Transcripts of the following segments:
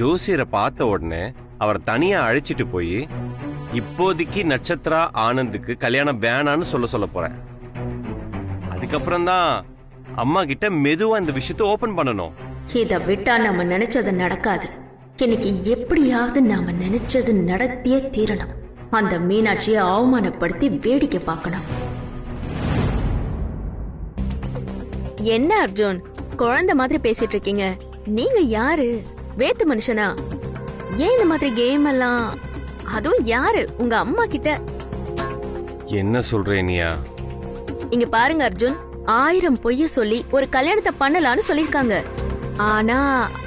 ஜோசியரை பார்த்த உடனே அவரை தனியா அழைச்சிட்டு போய் இப்போதைக்கு நட்சத்திரா ஆனந்துக்கு கல்யாணம் வேணான்னு சொல்ல போறேன். அதுக்கப்புறம் தான் அம்மா கிட்ட மெதுவா இந்த விஷயத்தை ஓபன் பண்ணணும். இத விட்டா நாம நினைச்சது நடக்காது. இன்னைக்கு எப்படியாவது நாம நினைச்சது நடத்தியே தீரணும். அந்த மீனாட்சியை அவமானப்படுத்தி வேடிக்கை பார்க்கணும். என்ன அர்ஜுன், குழந்தை மாதிரி பேசிட்டு இருக்கீங்க? நீங்க யாரு? வேத்து மனுஷனா? ஏன் இந்த மாதிரி கேம் எல்லாம்? அதுவும் யாரு? உங்க அம்மா கிட்ட? என்ன சொல்றே நீயா? இங்க பாருங்க அர்ஜுன், 1000 பொய்ய சொல்லி ஒரு கல்யாணத்தை பண்ணலான்னு சொல்லிருக்காங்க. ஆனா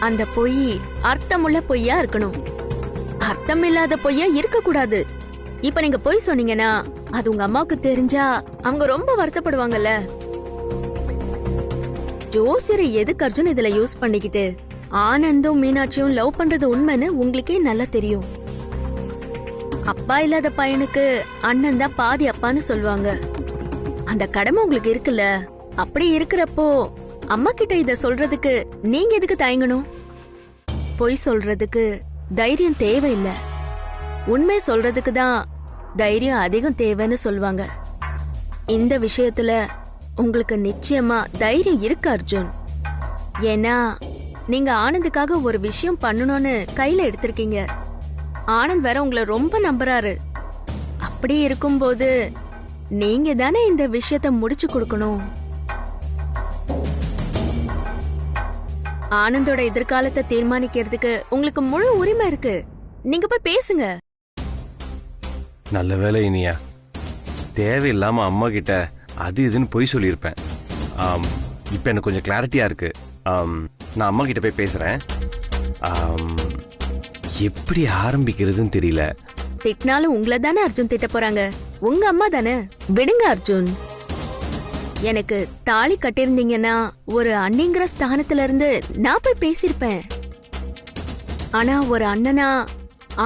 அந்த பொய் அர்த்தமுள்ள பொய்யா இருக்கணும். அர்த்தம் இல்லாத பொய்யா இருக்க கூடாது. இப்ப நீங்க பொய் சொன்னீங்கன்னா அது உங்க அம்மாவுக்கு தெரிஞ்சா அவங்க ரொம்ப வருத்தப்படுவாங்கல்ல. ஜோசியரை எதுக்கு அர்ஜுன் இதுல யூஸ் பண்ணிக்கிட்டு? ஆனந்தும் மீனாட்சியும் லவ் பண்றது உண்மைன்னு உங்களுக்கே நல்லா தெரியும். அப்பா இல்லாத பையனுக்கு அண்ணன் தான் பாதி அப்பான்னு சொல்லுவாங்க. அந்த கடமை உங்களுக்கு இருக்குல்ல. அப்படி இருக்கிறப்போ அம்மா கிட்ட இத சொல்றதுக்கு நீங்க எதுக்கு தயங்கணும்? பொய் சொல்றதுக்கு தைரியம் தேவையில்லை. உண்மை சொல்றதுக்கு தான் தைரியம் அதிகம் தேவைன்னு சொல்லுவாங்க. இந்த விஷயத்துல உங்களுக்கு நிச்சயமா தைரியம் இருக்கு அர்ஜுன். ஏன்னா நீங்க ஆனந்துக்காக ஒரு விஷயம் பண்ணணும்னு கையில எடுத்திருக்கீங்க. ஆனந்த் வேற உங்களை ரொம்ப நம்புறாரு. அப்படி இருக்கும்போது நீங்க தானே இந்த விஷயத்த முடிச்சு கொடுக்கணும். ஆனந்தோட எதிர்காலத்தை தீர்மானிக்கிறதுக்கு உங்களுக்கு முழு உரிமை இருக்கு. நீங்க போய் பேசுங்க. நல்ல வேலை இனியா, தேவையில்லாம அம்மா கிட்ட அது இதுன்னு பொய் சொல்லியிருப்பேன். இப்ப எனக்கு கொஞ்சம் கிளாரிட்டியா இருக்கு. நான் அம்மா கிட்ட போய் பேசுறேன். எப்படி ஆரம்பிக்கிறதுன்னு தெரியல. திட்டினாலும் உங்களை தானே அர்ஜுன் திட்ட போறாங்க. உங்க அம்மா தானே. விடுங்க அர்ஜுன். எனக்கு தாலி கட்டிருந்தீங்கன்னா ஒரு அண்ணிங்கிற ஸ்தானத்துல இருந்து நான் போய் பேசிருப்பேன். ஆனா ஒரு அண்ணனா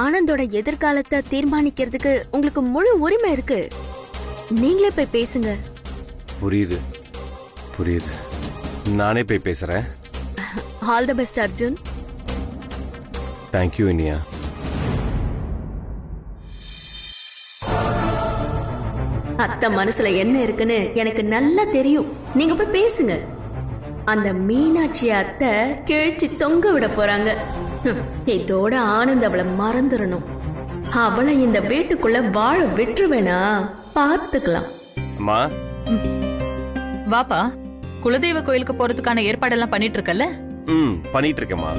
ஆனந்தோட எதிர்காலத்தை தீர்மானிக்கிறதுக்கு உங்களுக்கு முழு உரிமை இருக்கு. நீங்களே போய் பேசுங்க. புரியுது புரியுது. நானே போய் பேசுறேன். All the best Arjun. Thank you Iniya. அத்தை மனசுல என்ன இருக்குன்னு எனக்கு நல்லா தெரியும். நீங்க போய் பேசுங்க. அந்த மீனாட்சி அத்தை கிழிச்சு தொங்க விட போறாங்க. இதோட ஆனந்த் அவளை மறந்துடணும். அவளை இந்த வீட்டுக்குள்ள வாழ விட்டுருவேனா? பார்த்துக்கலாம். அம்மா வாப்பா, குலதெய்வ கோயிலுக்கு போறதுக்கான ஏற்பாடெல்லாம் பண்ணிட்டு இருக்கல? பண்ணிட்டு இருக்கேம்மா.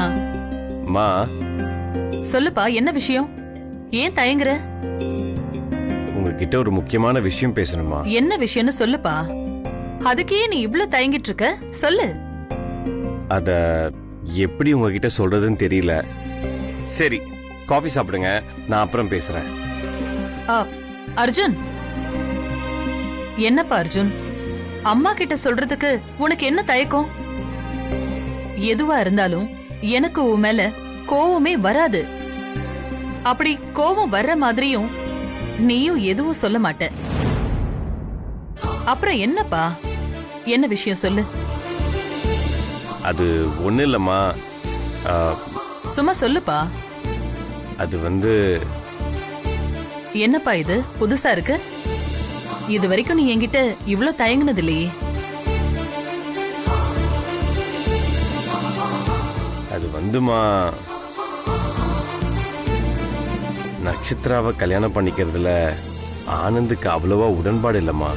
அம்மா சொல்லுப்பா, என்ன விஷயம்? ஏன் தயங்குற? உங்ககிட்ட ஒரு முக்கியமான விஷயம் பேசணுமா? என்ன விஷயம்னு சொல்லுப்பா. அதுக்கே நீ இவ்ளோ தயங்கிட்டு இருக்க? சொல்லு. அத எப்படி உங்ககிட்ட சொல்றதுன்னு தெரியல. சரி, காஃபி சாப்பிடுங்க, நான் அப்புறம் பேசுறேன். அர்ஜுன், என்னப்பா அர்ஜுன், அம்மா கிட்ட சொல்றதுக்கு உனக்கு என்ன தயக்கம்? எதுவா இருந்தாலும் எனக்கு உன் மேல கோவமே வராது. அப்படி கோவம் வர்ற மாதிரியும் நீயும் எதுவும் சொல்ல மாட்ட. அப்புறம் என்னப்பா, என்ன விஷயம் சொல்லு. அது ஒண்ணு இல்லம்மா. சும்மா சொல்லுப்பா. அது என்னப்பா இது புதுசா இருக்கு? இது வரைக்கும் நீ என்கிட்ட இவ்ளோ தயங்குனது இல்லையே. அது நட்சத்திராவை கல்யாணம் பண்ணிக்கிறதுல ஆனந்துக்கு அவ்வளவா உடன்பாடு இல்லம்மா.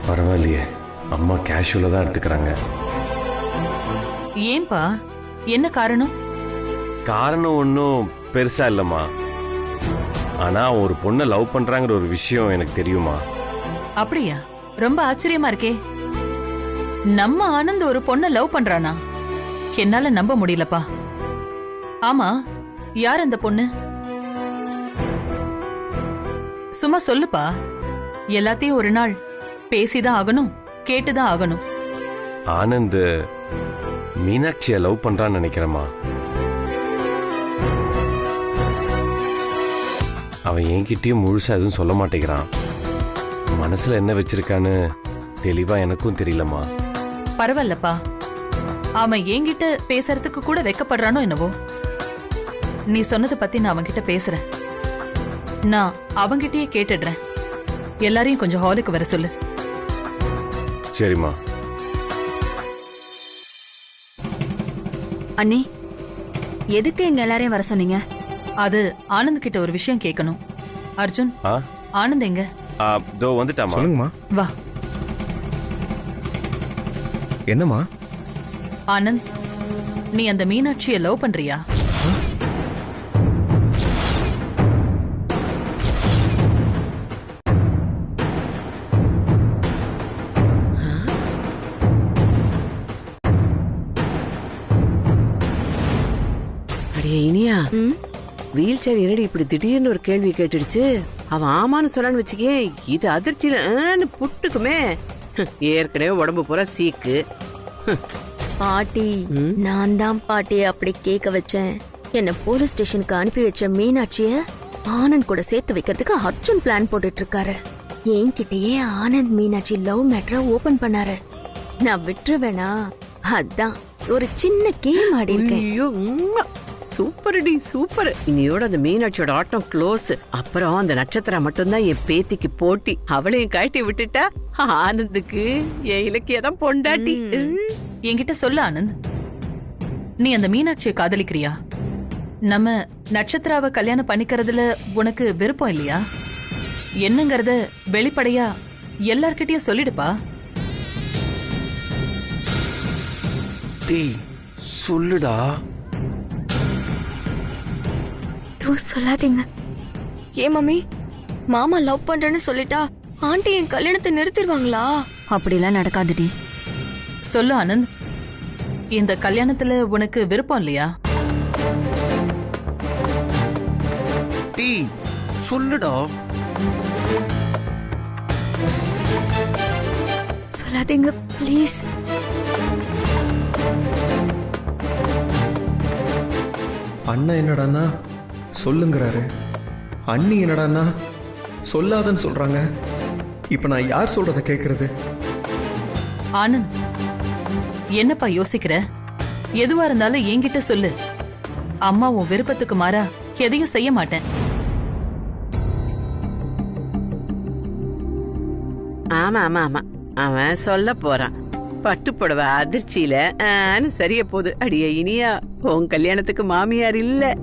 பரவாயில்லையே, அம்மா கேஷுவலா தான் எடுத்துக்கிறாங்க. ஏன்பா, என்ன காரணம்? காரணம் ஒன்னும் பெருசா இல்லம்மா. ஆனா ஒரு பொண்ணை லவ் பண்றாங்கிற ஒரு விஷயம் எனக்கு தெரியுமா. அப்படியா? ரொம்ப ஆச்சரியமா இருக்கே. நம்ம ஆனந்த் ஒரு பொண்ணை லவ் பண்றானா? என்னால நம்ப முடியலப்பா. ஆமா, யார் அந்த பொண்ணு? சும்மா சொல்லுப்பா. எல்லாத்தையும் ஒரு நாள் பேசிதான் ஆகணும், கேட்டுதான் ஆகணும். ஆனந்த் மீனாட்சிய லவ் பண்றான்னு நினைக்கிறேம்மா. அவன் என்கிட்டயும் முழுசா எதுவும் சொல்ல மாட்டேங்கிறான். மனசுல என்ன வச்சிருக்கான்னு தெளிவா எனக்கும் தெரியலம்மா. பரவாயில்லப்பா, அவன் என்கிட்ட பேசுறதுக்கு கூட வெக்கப்படுறானோ என்னவோ. நீ சொன்னதை பத்தி நான் அவன்கிட்ட பேசுறேன். நான் அவன்கிட்டயே கேட்டுடுறேன். எல்லாரையும் கொஞ்சம் ஹாலுக்கு வர சொல்லு. சரிம்மா. அண்ணி, எதுக்கு எங்க எல்லாரையும் வர சொன்னீங்க? அது ஆனந்த் கிட்ட ஒரு விஷயம் கேட்கணும். அர்ஜுன், ஆ ஆனந்த் எங்க? தோ வந்துட்டாமா. சொல்லுங்கம்மா. வா. என்னம்மா? ஆனந்த், நீ அந்த மீனாட்சியை லவ் பண்றியா? அடியே இனியா, வீல் சேர் என்னடி இப்படி திடீர்னு ஒரு கேள்வி கேட்டுடுச்சு? அவன் ஆமான்னு சொல்லான்னு வச்சுக்கே, இது அதிர்ச்சியில புட்டுக்குமே. ஏற்கனவே உடம்பு பூரா சீக்கு. பாட்டி, நான் தான் பாட்டி அப்படி கேட்க வச்சேன். என்ன போலீஸ் ஸ்டேஷனுக்கு அனுப்பி வச்ச மீனாட்சிய ஆனந்த் கூட சேர்த்து வைக்கிறதுக்கு அர்ஜுன் பிளான் போட்டுட்டு இருக்காரு. என்கிட்டயே ஆனந்த் மீனாட்சி லவ் மேட்டரை ஓபன் பண்ணாரு. நான் விட்டுருவேனா? அதான் ஒரு சின்ன கேம் ஆடி இருக்கேன். ஐயோ, சூப்பர்டி சூப்பர். இனியோட அந்த மீனாட்சியோட ஆட்டம் க்ளோஸ். அப்புறம் அந்த நட்சத்திரா மட்டும்தான் என் பேத்திக்கு போட்டி. அவளையும் கழட்டி விட்டுட்டா ஆனந்துக்கு என் இலக்கியதான் பொண்டாட்டி. என்கிட்ட சொல்லு ஆனந்த், நீ அந்த மீனாட்சியை காதலிக்கிறியா? நம்ம நட்சத்திராவை கல்யாணம் பண்ணிக்கிறதுல உனக்கு விருப்பம் இல்லையா? என்னங்கறத வெளிப்படையா எல்லார்கிட்டயும் சொல்லிடுப்பா. டேய் சொல்லுடா. சொல்லாதீங்க. ஏன் மம்மி, மாமா லவ் பண்றேன்னு சொல்லிட்டா ஆண்டி என் கல்யாணத்தை நிறுத்திடுவாங்களா? அப்படிலாம் நடக்காதுடி. சொல்லு ஆனந்த், இந்த கல்யாணத்துல உனக்கு விருப்பம் இல்லையா? டேய் சொல்லுடா. சொல்லாதீங்க ப்ளீஸ். அண்ணன் என்னடான்னா சொல்லுங்கிறாரு, அண்ணி என்னடான்னா சொல்லாதன்னு சொல்றாங்க. இப்ப நான் யார் சொல்றத கேக்குறது? ஆனந்த், என்னப்பா யோசிக்கிற? எதுவா இருந்தாலும் என்கிட்ட சொல்லு. அம்மா உன் விருப்பத்துக்கு மாறா எதையும் செய்ய மாட்டேன். ஆமா ஆமா ஆமா, அவன் சொல்ல போறான். பட்டுப்புடவை அதிர்ச்சியில சரிய போகுது. அடியே இனியா, உன் கல்யாணத்துக்கு மாமியார் இல்ல.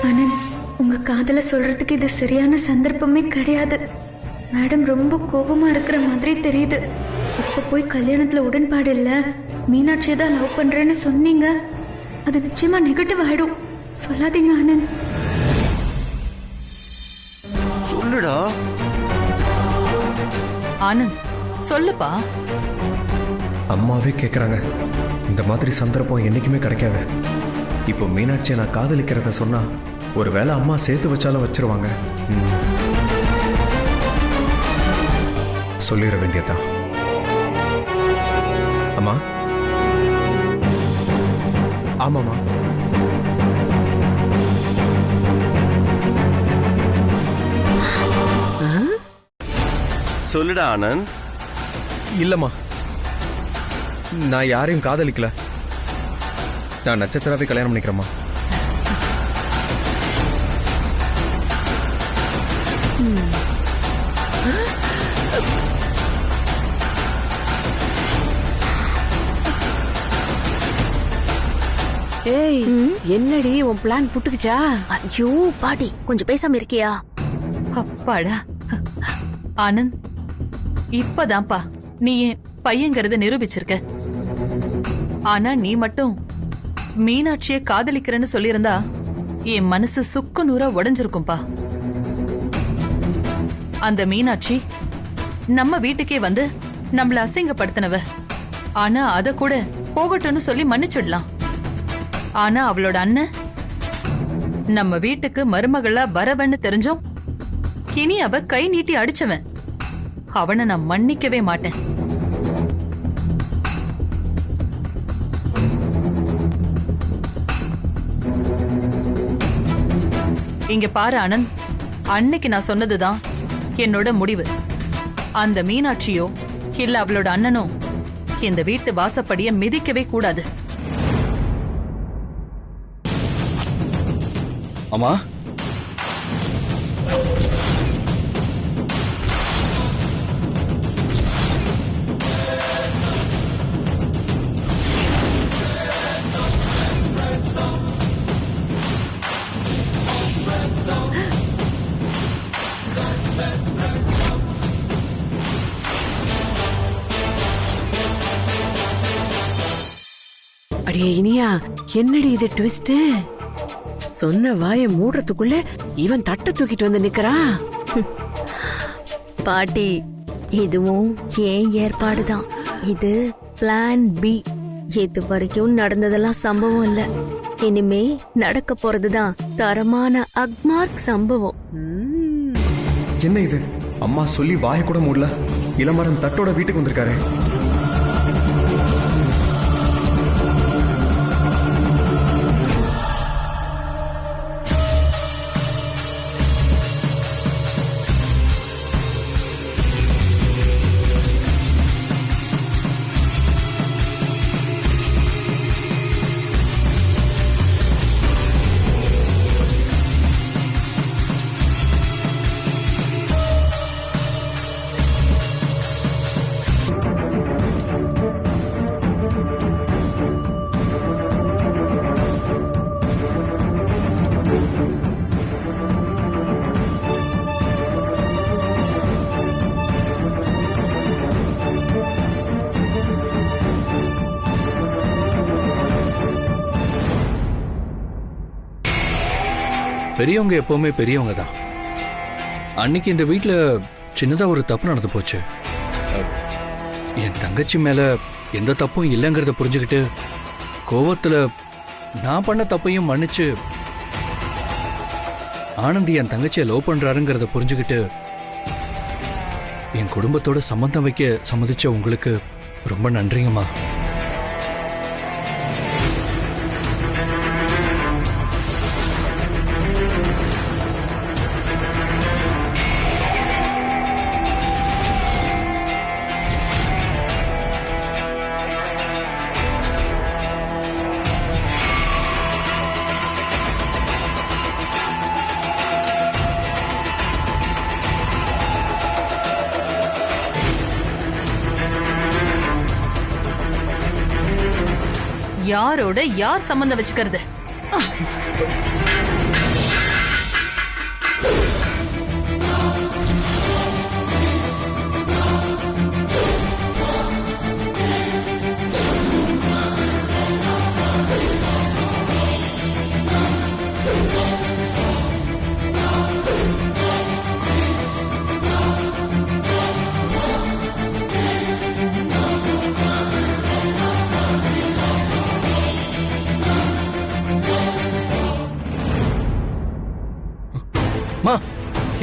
ஆனந்த், உங்க காதல சொல்றதுக்கு இது சரியான சந்தர்ப்பமே கிடையாது. மேடம் ரொம்ப கோபமா இருக்கிற மாதிரி தெரியுது. இப்ப போய் கல்யாணத்துல உடன்பாடு இல்ல, மீனாட்சியை தான் லவ் பண்றேன்னு சொன்னீங்க, அது நிச்சயமா நெகட்டிவ் ஆயிடும். சொல்லாதீங்க ஆனந்த். சொல்லுடா. ஆனந்த் சொல்லுப்பா. அம்மாவே கேக்குறாங்க. இந்த மாதிரி சந்தர்ப்பம் என்னைக்குமே கிடைக்காது. இப்போ மீனாட்சியை நான் காதலிக்கிறத சொன்னா ஒருவேளை அம்மா சேர்த்து வச்சாலும் வச்சிருவாங்க. சொல்லிட வேண்டியதான். அம்மா. ஆமாமா. சொல்லுடா ஆனந்த். இல்லம்மா, நான் யாரையும் காதலிக்கல. நான் நட்சத்திராவை கல்யாணம் பண்ணிக்கிறேம்மா. ஏய், என்னடி உன் பிளான் புட்டுக்குச்சா? ஐயோ பாட்டி, கொஞ்சம் பேசாம இருக்கியா? அப்பாடா. ஆனந்த், இப்பதான்ப்பா நீ என் பையங்கிறத நிரூபிச்சிருக்க. ஆனா நீ மட்டும் மீனாட்சியை காதலிக்கிறேன்னு சொல்லியிருந்தா என் மனசு சுக்கு நூறா உடைஞ்சிருக்கும்பா. அந்த மீனாட்சி நம்ம வீட்டுக்கே வந்து நம்மள அசிங்கப்படுத்தினவ. ஆனா அத கூட போகட்டும்னு சொல்லி மன்னிச்சிடலாம். ஆனா அவளோட அண்ணன் நம்ம வீட்டுக்கு மருமகளா வரவன்னு தெரிஞ்சும் இனி அவ கை நீட்டி அடிச்சவன். அவனை நான் மன்னிக்கவே மாட்டேன். இங்க பாரு ஆனந்த், அன்னைக்கு நான் சொன்னதுதான் என்னோட முடிவு. அந்த மீனாட்சியோ இல்ல அவளோட அண்ணனோ இந்த வீட்டு வாசப்படிய மிதிக்கவே கூடாது. அம்மா, அடியே இனியா, என்னடி இது ட்விஸ்ட்? சொன்ன வாயை மூடுறதுக்குள்ள இவன் தட்டை தூக்கிட்டு வந்து நிக்கிறான். பாட்டி, இதுவும் ஏன் ஏற்பாடுதான். இது பிளான் பி. இது வரைக்கும் நடந்ததெல்லாம் சம்பவம் இல்ல, இனிமே நடக்க போறதுதான் தரமான அக்மார்க் சம்பவம். என்ன இது? அம்மா சொல்லி வாயை கூட மூடல, இளமரம் தட்டோட வீட்டுக்கு வந்திருக்காரு. பெரியவங்க எப்பவுமே பெரியவங்க தான். அன்னைக்கு இந்த வீட்டில் சின்னதா ஒரு தப்பு நடந்து போச்சு. என் தங்கச்சி மேல எந்த தப்பும் இல்லைங்கிறத புரிஞ்சுக்கிட்டு கோவத்துல நான் பண்ண தப்பையும் மன்னிச்சு ஆனந்தி என் தங்கச்சியை லவ் பண்றாருங்கிறத புரிஞ்சுக்கிட்டு என் குடும்பத்தோட சம்பந்தம் வைக்க சம்மதிச்ச உங்களுக்கு ரொம்ப நன்றிங்கம்மா. யாரோட யார் சம்பந்தம் வச்சுக்கிறது?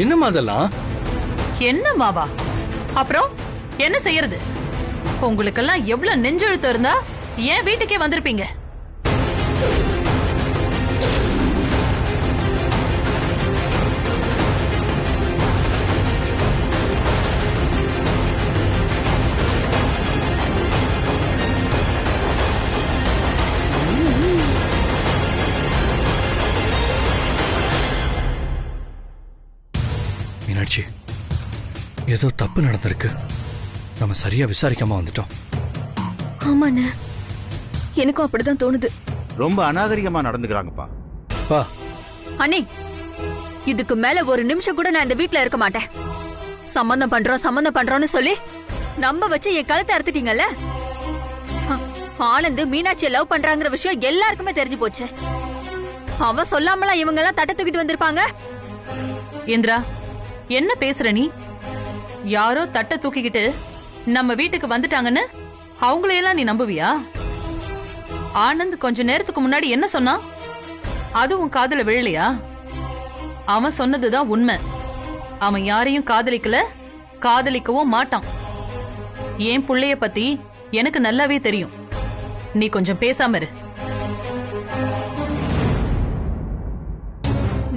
என்னம்மா அதெல்லாம்? என்ன மாவா? அப்புறம் என்ன செய்யறது? உங்களுக்கெல்லாம் எவ்வளவு நெஞ்செழுத்து இருந்தா ஏன் வீட்டுக்கே வந்திருப்பீங்க? மீனாட்சி, ஏதோ தப்பு நடந்திருக்கு. நம்ம சரியா விசாரிக்காம வந்துட்டோம். ஆமாண்ண, எனக்கும் அப்படிதான் தோணுது. ரொம்ப அநாகரிகமா நடந்துக்கிறாங்கப்பா. பா அண்ணே, இதுக்கு மேல ஒரு நிமிஷம் கூட நான் இந்த வீட்ல இருக்க மாட்டேன். சம்பந்தம் பண்றோம்னு சொல்லி நம்ப வச்சு என் கழுத்தை அறுத்துட்டீங்கல்ல. ஆனந்த் மீனாட்சியை லவ் பண்றாங்கிற விஷயம் எல்லாருக்குமே தெரிஞ்சு போச்சு. அவன் சொல்லாமலா இவங்க எல்லாம் தட்டை தூக்கிட்டு வந்திருப்பாங்க? இந்திரா, என்ன பேசுற நீ? யாரோ தட்டை தூக்கிக்கிட்டு நம்ம வீட்டுக்கு வந்துட்டாங்கன்னு அவங்களையெல்லாம் நீ நம்புவியா? ஆனந்த் கொஞ்ச நேரத்துக்கு முன்னாடி என்ன சொன்னா? அதுவும் காதுல விழலையா? அவன் சொன்னதுதான் உண்மை. அவன் யாரையும் காதலிக்கல, காதலிக்கவும் மாட்டான். என் புள்ளைய பத்தி எனக்கு நல்லாவே தெரியும். நீ கொஞ்சம் பேசாம இரு.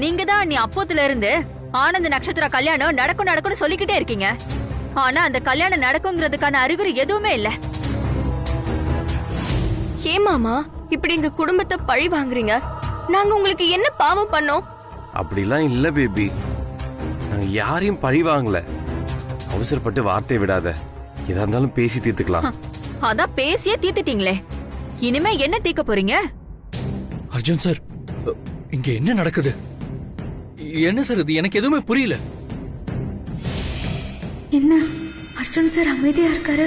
நீங்க தான் நீ அப்போத்துல இருந்து ஆனந்த் நட்சத்திர கல்யாணம் நடக்கும்னு சொல்லிக்கிட்டே இருக்கீங்க. ஆனா அந்த கல்யாணம் நடக்குங்கிறதுக்கான அறிகுறி எதுவுமே இல்ல. ஏமாமா இப்படி எங்க குடும்பத்தை பழி வாங்குறீங்க? நாங்க உங்களுக்கு என்ன பாவம் பண்ணோம்? அப்படிலாம் இல்ல பேபி, நாங்க யாரையும் பழி வாங்கல. அவசரப்பட்டு வார்த்தை விடாத, எதா இருந்தாலும் பேசி தீர்த்துக்கலாம். அதான் பேசியே தீர்த்துட்டீங்களே, இனிமே என்ன தீர்க்க போறீங்க? அர்ஜுன் சார், இங்க என்ன நடக்குது? என்ன சார் இது? எனக்கு எதுவுமே புரியல. என்ன அர்ஜுன் சார் அமைதியா இருக்காரு?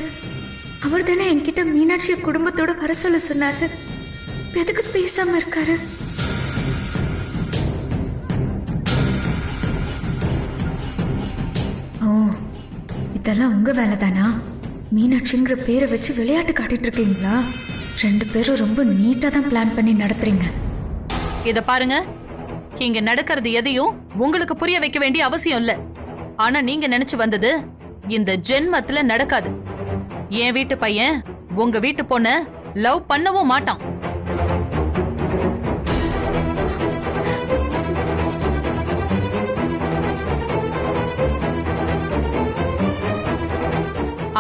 அவர் தானே என்கிட்ட மீனாட்சி குடும்பத்தோட வர சொல்ல சொன்னாரு. எதுக்கு பேசாம இருக்காரு? ஓ, இதெல்லாம் உங்க வேலை தானா? மீனாட்சிங்கிற பேரை வச்சு விளையாட்டு காட்டிட்டு இருக்கீங்களா? 2 பேரும் ரொம்ப நீட்டா தான் பிளான் பண்ணி நடத்துறீங்க. இத பாருங்க, இங்க நடக்கிறது எதையும் உங்களுக்கு புரிய வைக்க வேண்டிய அவசியம் இல்ல. ஆனா நீங்க நினைச்சு வந்தது இந்த ஜென்மத்துல நடக்காது. என் வீட்டு பையன் உங்க வீட்டு பொண்ண லவ் பண்ணவும் மாட்டான்.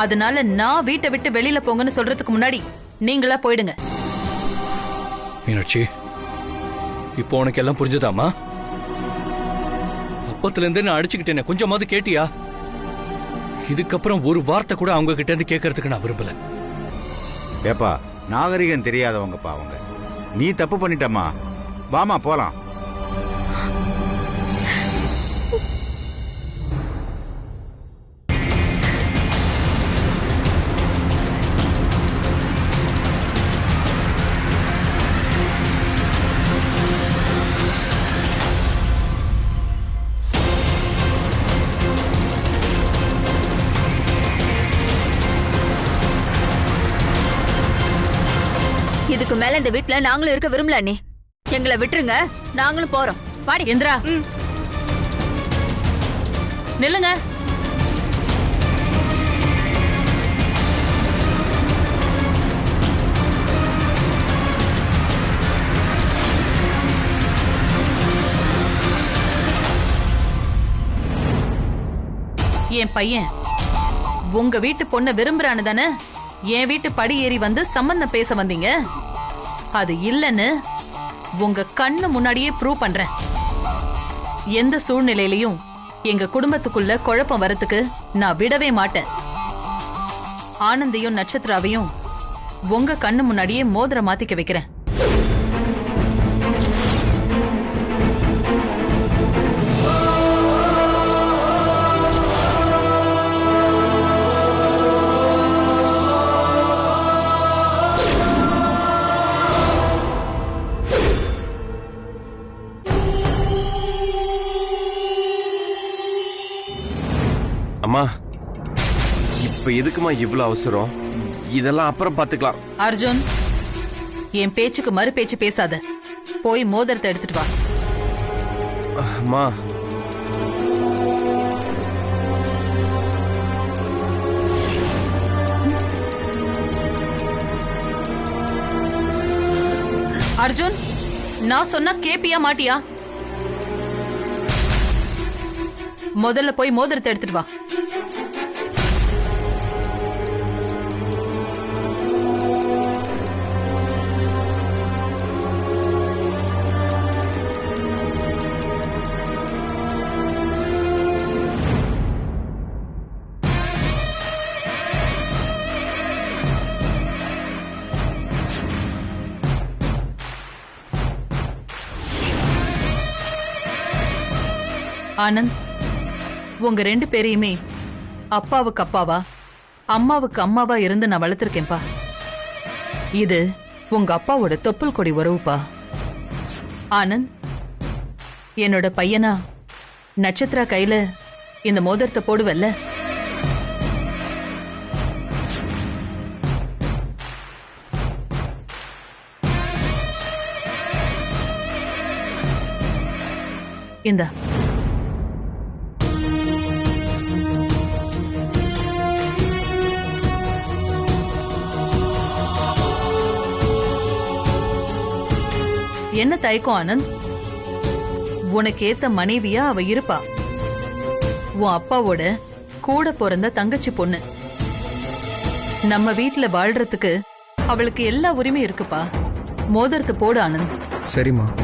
அதனால நான் வீட்டை விட்டு வெளியில போங்கன்னு சொல்றதுக்கு முன்னாடி நீங்களா போயிடுங்க. மீனாட்சி, இப்போ உனக்கு எல்லாம் புரிஞ்சுதாமா? அப்பத்துல இருந்தே நான் அடிச்சுக்கிட்டேன், கொஞ்சமாவது கேட்டியா? இதுக்கப்புறம் ஒரு வார்த்தை கூட அவங்க கிட்ட இருந்து கேட்கறதுக்கு நான் விரும்பல. ஏப்பா, நாகரிகம் தெரியாதவங்கப்பா அவங்க. நீ தப்பு பண்ணிட்டம்மா, வாமா போலாம். இதுக்கு மேல இந்த வீட்ல நாங்களும் இருக்க விரும்பல. நீ எங்களை விட்டுருங்க, நாங்களும் போறோம். பாடி இந்திரா, நில்லுங்க. என் பையன் உங்க வீட்டு பொண்ண விரும்புறான்னு தானே என் வீட்டு படி ஏறி வந்து சம்பந்தம் பேச வந்தீங்க? அது இல்லன்னு உங்க கண்ணு முன்னாடியே ப்ரூவ் பண்றேன். எந்த சூழ்நிலையிலையும் எங்க குடும்பத்துக்குள்ள குழப்பம் வரத்துக்கு நான் விடவே மாட்டேன். ஆனந்தையும் நட்சத்திராவையும் உங்க கண்ணு முன்னாடியே மோதிர மாத்திக்க வைக்கிறேன். அம்மா, இப்ப எதுக்குமா இவ்வளவு அவசரம்? இதெல்லாம் அப்புறம் பாத்துக்கலாம். அர்ஜுன், என் பேச்சுக்கு மறு பேச்சு பேசாத. போய் மோதிரத்தை எடுத்துட்டு வா. அம்மா, அர்ஜுன், நான் சொன்னா கேப்பியா மாட்டியா? முதல்ல போய் மோதிரத்தை எடுத்துட்டு வா. ஆனந்த், உங்க 2 பேரையுமே அப்பாவுக்கு அப்பாவா அம்மாவுக்கு அம்மாவா இருந்து நான் வளர்த்திருக்கேன்பா. இது உங்க அப்பாவோட தொப்புள் கொடி உறவுப்பா. ஆனந்த், என்னோட பையனா நட்சத்திரா கையில இந்த மோதிரத்தை போடுவல்ல? இந்தா. என்ன தயக்கம் ஆனந்த்? உனக்கு ஏத்த மனைவியா அவ இருப்பா. உன் அப்பாவோட கூட பிறந்த தங்கச்சி பொண்ணு. நம்ம வீட்ல வாழ்றதுக்கு அவளுக்கு எல்லா உரிமையும் இருக்குப்பா. மோதிரத்தை போடு ஆனந்த். சரிம்மா.